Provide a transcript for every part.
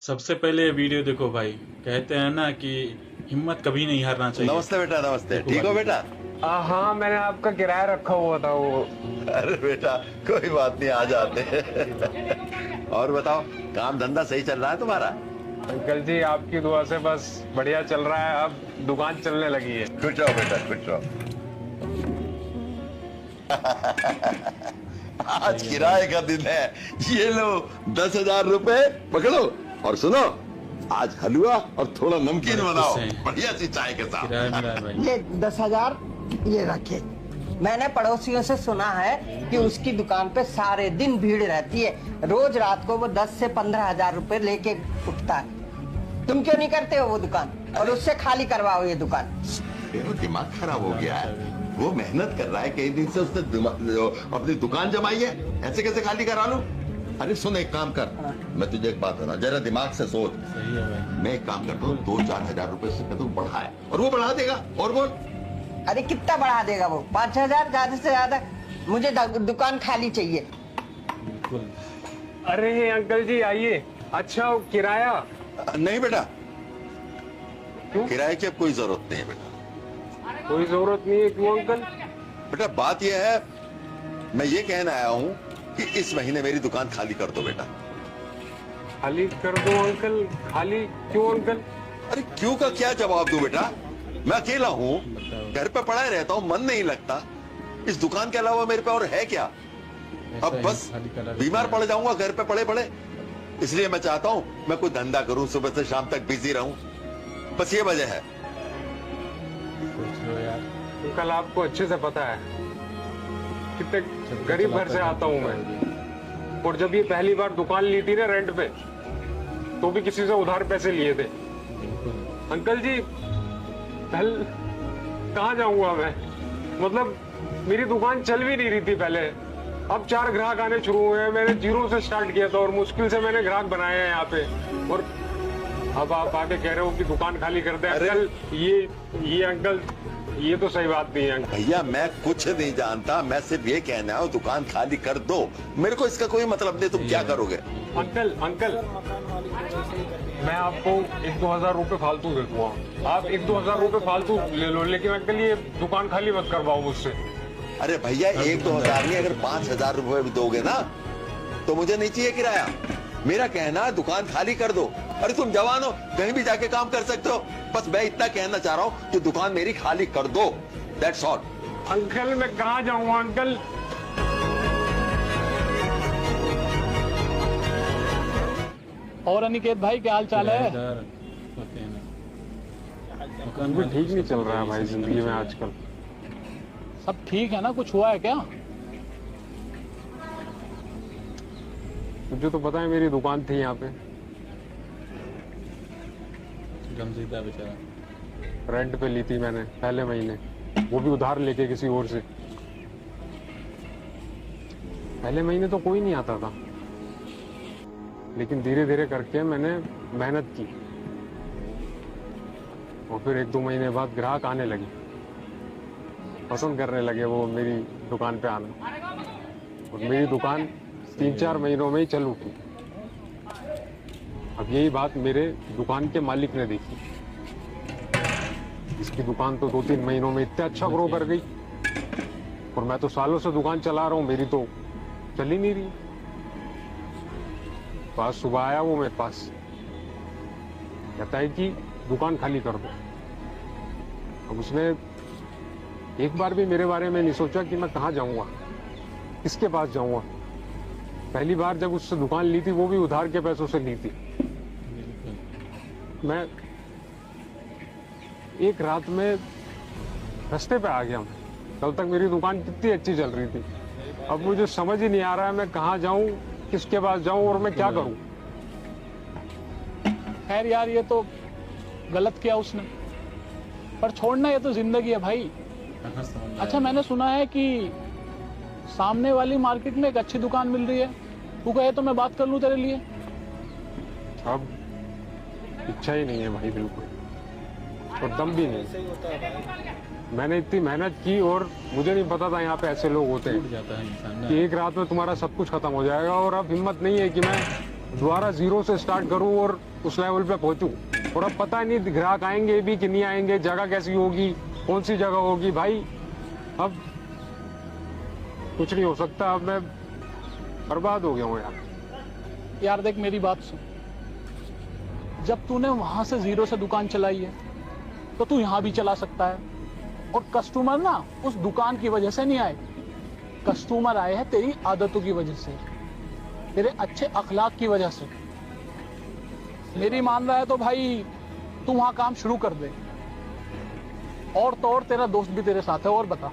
सबसे पहले ये वीडियो देखो भाई। कहते हैं ना कि हिम्मत कभी नहीं हारना चाहिए। नमस्ते बेटा, नमस्ते। देखो ठीक हो भाई। बेटा? हाँ, मैंने आपका किराया रखा हुआ था वो। अरे बेटा, कोई बात नहीं, आ जाते हैं। और बताओ, काम धंधा सही चल रहा है तुम्हारा? अंकल जी, आपकी दुआ से बस बढ़िया चल रहा है। अब दुकान चलने लगी है। खुश रहो बेटा, खुश रहो। आज किराए का दिन है। ये लो 10,000 रुपए पकड़ो। और सुनो, आज हलवा और थोड़ा नमकीन बड़े बनाओ, खुश हैं। बढ़िया सी चाय के साथ। किराया मिला है भाई। ये 10,000 ये रखे। मैंने पड़ोसियों से सुना है कि उसकी दुकान पे सारे दिन भीड़ रहती है। रोज रात को वो 10 से 15,000 रुपए लेके उठता है। तुम क्यों नहीं करते हो वो दुकान और उससे खाली करवाओ ये दुकान? मेरा दिमाग खराब हो गया है। वो मेहनत कर रहा है, कई दिन से उसने अपनी दुकान जमाई है, ऐसे कैसे खाली करा लूं? अरे सुन, एक काम कर, मैं तुझे एक बात बता, जरा दिमाग से सोच। सही है भाई। मैं एक काम करता हूँ, 2-4 हजार रुपए से तू बढ़ाए, और वो बढ़ा देगा। और बोल। अरे कितना बढ़ा देगा वो? 5,000 ज्यादा से ज्यादा। मुझे दुकान खाली चाहिए। बिल्कुल। अरे अंकल जी आइए। अच्छा, किराया? नहीं बेटा, क्यों? किराए की अब कोई जरूरत नहीं है बेटा। कोई जरूरत नहीं है? क्यों अंकल? बेटा बात यह है, मैं ये कहना आया हूँ कि इस महीने मेरी दुकान खाली कर दो बेटा। खाली कर दो अंकल? खाली क्यों अंकल? अरे क्यों का क्या जवाब दूं बेटा? मैं अकेला हूँ, घर पे पड़ा ही रहता हूँ, मन नहीं लगता। इस दुकान के अलावा मेरे पे और है क्या? अब ऐसा बस ही खाली करा देते बीमार हैं। पड़ जाऊंगा घर पे पड़े पड़े। इसलिए मैं चाहता हूँ मैं कोई धंधा करूँ, सुबह से शाम तक बिजी रहूं। बस ये वजह है। सोच लो यार। अंकल, आपको अच्छे से पता है कितने गरीब घर से आता हूँ मैं। और जब ये पहली बार दुकान ली थी ना रेंट पे, तो भी किसी से उधार पैसे लिए थे। बिल्कुल। अंकल जी, कहाँ जाऊंगा मैं? मतलब मेरी दुकान चल भी नहीं रही थी पहले। अब 4 ग्राहक आने शुरू हुए हैं। मैंने जीरो से स्टार्ट किया था और मुश्किल से मैंने ग्राहक बनाए हैं यहाँ पे। और अब आप आके कह रहे हो कि दुकान खाली कर दे। अंकल, ये अंकल, ये तो सही बात नहीं है अंकल। भैया मैं कुछ नहीं जानता, मैं सिर्फ ये कहना है दुकान खाली कर दो। मेरे को इसका कोई मतलब नहीं, तुम क्या करोगे? अंकल, मैं आपको 1-2 हजार रुपए फालतू दे दूंगा। आप 1-2 हजार रुपए फालतू ले लो, लेकिन अंकल ये दुकान खाली मत करवाओ मुझसे। अरे भैया 1-2 हजार नहीं, अगर 5,000 रुपए भी दोगे ना तो मुझे नहीं चाहिए किराया। मेरा कहना है दुकान खाली कर दो। अरे तुम जवान हो, कहीं भी जाके काम कर सकते हो। बस मैं इतना कहना चाह रहा हूँ कि दुकान मेरी खाली कर दो, दैट्स ऑल। अंकल, मैं कहाँ जाऊंगा अंकल? और अनिकेत भाई, क्या हाल चाल है? किराएदार होते हैं ना। दुकान भी वाले ठीक को नहीं सब चल रहा है यही भाई सब जिंदगी में चाहिए। आजकल। सब ठीक है ना? कुछ हुआ है क्या? मुझे तो पता है, मेरी दुकान थी यहाँ पे, गमजीदा बेचारा। रेंट पे ली थी मैंने पहले महीने, वो भी उधार लेके किसी और से। पहले महीने तो कोई नहीं आता था, लेकिन धीरे धीरे करके मैंने मेहनत की और फिर 1-2 महीने बाद ग्राहक आने लगे, पसंद करने लगे वो मेरी दुकान पे आना। और मेरी दुकान 3-4 महीनों में ही चल उठी। अब यही बात मेरे दुकान के मालिक ने देखी। इसकी दुकान तो 2-3 महीनों में इतना अच्छा ग्रो कर गई, और मैं तो सालों से दुकान चला रहा हूँ, मेरी तो चल ही नहीं रही। तो आज सुबह आया वो मेरे पास, कहता है कि दुकान खाली कर दो। अब उसने एक बार भी मेरे बारे में नहीं सोचा कि मैं कहाँ जाऊंगा, किसके पास जाऊंगा। पहली बार जब उससे दुकान ली थी, वो भी उधार के पैसों से ली थी। मैं एक रात में रास्ते पे आ गया। कल तक मेरी दुकान कितनी अच्छी चल रही थी, अब मुझे समझ ही नहीं आ रहा है मैं कहाँ जाऊं, किसके पास जाऊं और मैं क्या करूं। खैर यार, ये तो गलत किया उसने, पर छोड़ना, ये तो जिंदगी है भाई। कहाँ समझ में अच्छा, आया? मैंने सुना है कि सामने वाली मार्केट में एक अच्छी दुकान मिल रही है। तू कहे तो मैं बात कर लूं तेरे लिए। अब इच्छा ही नहीं है भाई, बिल्कुल, और दम भी नहीं। मैंने इतनी मेहनत की और मुझे नहीं पता था यहाँ पे ऐसे लोग होते टूट हैं जाता है इंसान कि ना। एक रात में तुम्हारा सब कुछ खत्म हो जाएगा। और अब हिम्मत नहीं है कि मैं दोबारा जीरो से स्टार्ट करूं और उस लेवल पे पहुंचूं। और अब पता नहीं ग्राहक आएंगे भी कि नहीं आएंगे, जगह कैसी होगी, कौन सी जगह होगी। भाई अब कुछ नहीं हो सकता, अब मैं बर्बाद हो गया हूँ यार। यार देख मेरी बात सुन, जब तूने वहां से जीरो से दुकान चलाई है तो तू यहां भी चला सकता है। और कस्टमर ना उस दुकान की वजह से नहीं आए, कस्टमर आए हैं तेरी आदतों की वजह से, तेरे अच्छे अखलाक की वजह से। मेरी मान रहा है तो भाई तू वहां काम शुरू कर दे। और तो और तेरा दोस्त भी तेरे साथ है। और बता।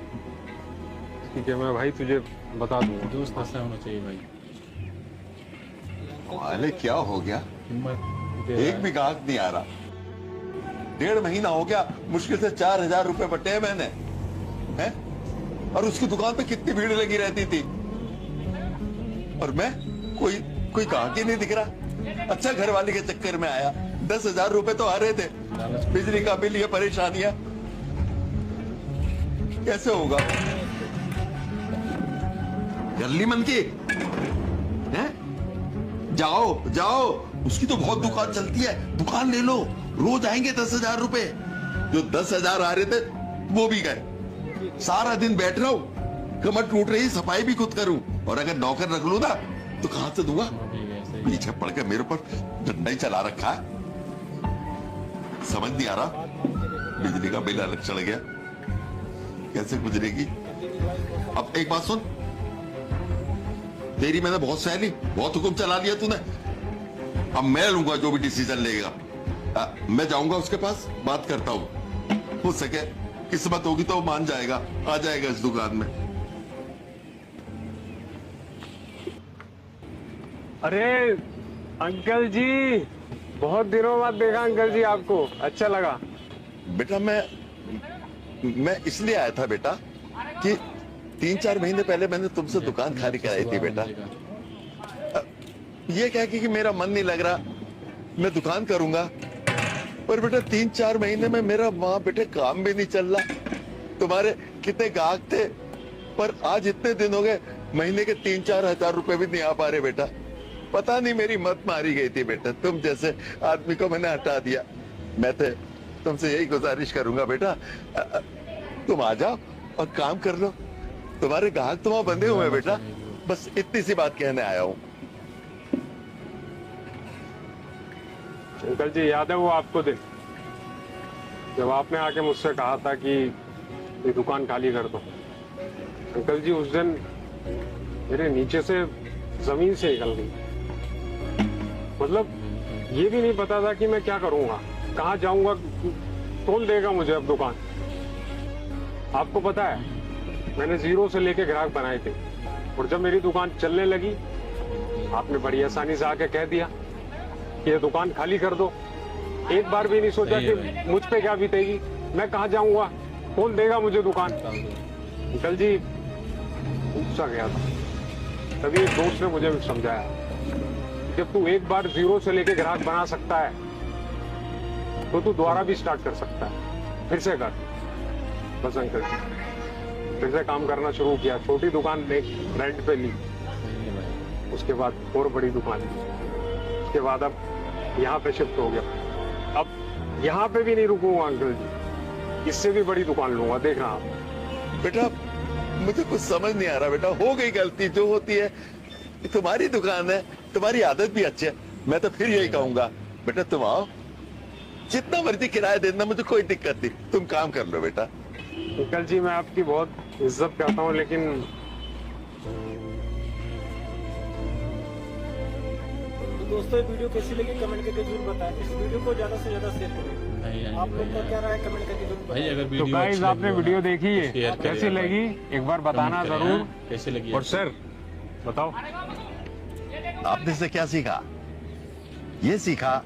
ठीक है, मैं भाई तुझे बता दूंगा। दोस्त ऐसा होना चाहिए भाई, अरे क्या हो गया, हिम्मत एक भी ग्राहक नहीं आ रहा। 1.5 महीना हो गया, मुश्किल से 4,000 रुपए बटे हैं मैंने, हैं? और उसकी दुकान पे कितनी भीड़ लगी रहती थी, और मैं कोई ग्राहक ही नहीं दिख रहा। अच्छा घर वाली के चक्कर में आया, 10,000 रुपए तो आ रहे थे, बिजली का बिल, ये परेशानियां कैसे होगा। गल्ली मन की हैं? जाओ जाओ, उसकी तो बहुत दुकान चलती है, दुकान ले लो, रोज आएंगे 10,000 रुपए। जो 10,000 आ रहे थे वो भी गए। सारा दिन बैठ रहा हूं, कमर टूट रही, सफाई भी खुद करूं, और अगर नौकर रख लूं ना तो कहां से दूंगा। पीछे पड़ के मेरे ऊपर डंडा ही चला रखा है, समझ नहीं आ रहा। बिजली का बिल अलग चढ़ गया, कैसे गुजरेगी। अब एक बात सुन, तेरी मैंने बहुत सह ली, बहुत हुक्म चला लिया तूने, अब मैं लूंगा जो भी डिसीजन लेगा। मैं जाऊंगा उसके पास, बात करता हूं, हो सके किस्मत होगी तो वो मान जाएगा, आ जाएगा इस दुकान में। अरे अंकल जी, बहुत दिनों बाद देखा अंकल जी आपको, अच्छा लगा। बेटा मैं इसलिए आया था बेटा कि 3-4 महीने पहले मैंने तुमसे दुकान खाली कराई थी बेटा। ये क्या कि मेरा मन नहीं लग रहा, मैं दुकान करूंगा, पर बेटा 3-4 महीने में मेरा वहां बेटे काम भी नहीं चल रहा। तुम्हारे कितने ग्राहक थे, पर आज इतने दिन हो गए, महीने के 3-4 हजार रुपए भी नहीं आ पा रहे बेटा। पता नहीं मेरी मत मारी गई थी बेटा, तुम जैसे आदमी को मैंने हटा दिया। मैं तो तुमसे यही गुजारिश करूंगा बेटा, तुम आ जाओ और काम कर लो, तुम्हारे ग्राहक तो वहां बंधे हुए हैं बेटा। बस इतनी सी बात कहने आया हूँ। अंकल जी याद है वो आपको दिन, जब आपने आके मुझसे कहा था कि ये दुकान खाली कर दो। अंकल जी उस दिन मेरे नीचे से जमीन से निकल गई, मतलब ये भी नहीं पता था कि मैं क्या करूंगा, कहाँ जाऊंगा, कौन देगा मुझे अब दुकान। आपको पता है मैंने जीरो से लेके ग्राहक बनाए थे, और जब मेरी दुकान चलने लगी आपने बड़ी आसानी से आके कह दिया कि ये दुकान खाली कर दो। एक बार भी नहीं सोचा कि मुझ पे क्या बीतेगी, मैं कहाँ जाऊंगा, कौन देगा मुझे दुकान। अंकल जी गुस्सा गया था, तभी एक दोस्त ने मुझे समझाया, जब तू एक बार जीरो से लेके ग्राहक बना सकता है तो तू दोबारा भी स्टार्ट कर सकता है, फिर से कर। बस अंकल जी फिर से काम करना शुरू किया, छोटी दुकान रेंट पे ली, उसके बाद और बड़ी दुकान ली, उसके बाद अब यहाँ पे शिफ्ट हो गया। अब यहाँ पे भी नहीं रुकूंगा अंकल जी, इससे भी बड़ी दुकान लूंगा, देखना आप। बेटा मुझे कुछ समझ नहीं आ रहा बेटा, हो गई गलती जो होती है, तुम्हारी दुकान है, तुम्हारी आदत भी अच्छी है, मैं तो फिर यही कहूंगा बेटा तुम आओ, जितना मर्जी किराया देना, मुझे कोई दिक्कत नहीं, तुम काम कर लो बेटा। अंकल जी मैं आपकी बहुत इज्जत करता हूँ, लेकिन तो दोस्तों ये वीडियो कैसी लगी कमेंट करके जरूर बताएं। इस वीडियो को ज्यादा से ज्यादा शेयर करें। आप लोग का क्या राय है कमेंट करके जरूर भाई अगर तो वीडियो गाइस अच्छी आपने लगी वीडियो हो देखी है, शेयर करें कैसी यार लगी एक बार बताना कमेंट करें, जरूर। हाँ? कैसी लगी और सर बताओ आपने से क्या सीखा? ये सीखा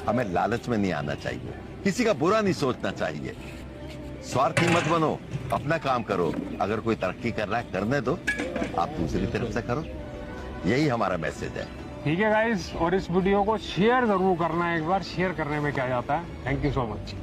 हमें लालच में नहीं आना चाहिए, किसी का बुरा नहीं सोचना चाहिए, स्वार्थी मत बनो, अपना काम करो, अगर कोई तरक्की कर रहा है करने दो, आप दूसरी तरफ से करो, यही हमारा मैसेज है। ठीक है गाइस, और इस वीडियो को शेयर जरूर करना, एक बार शेयर करने में क्या जाता है। Thank you so much.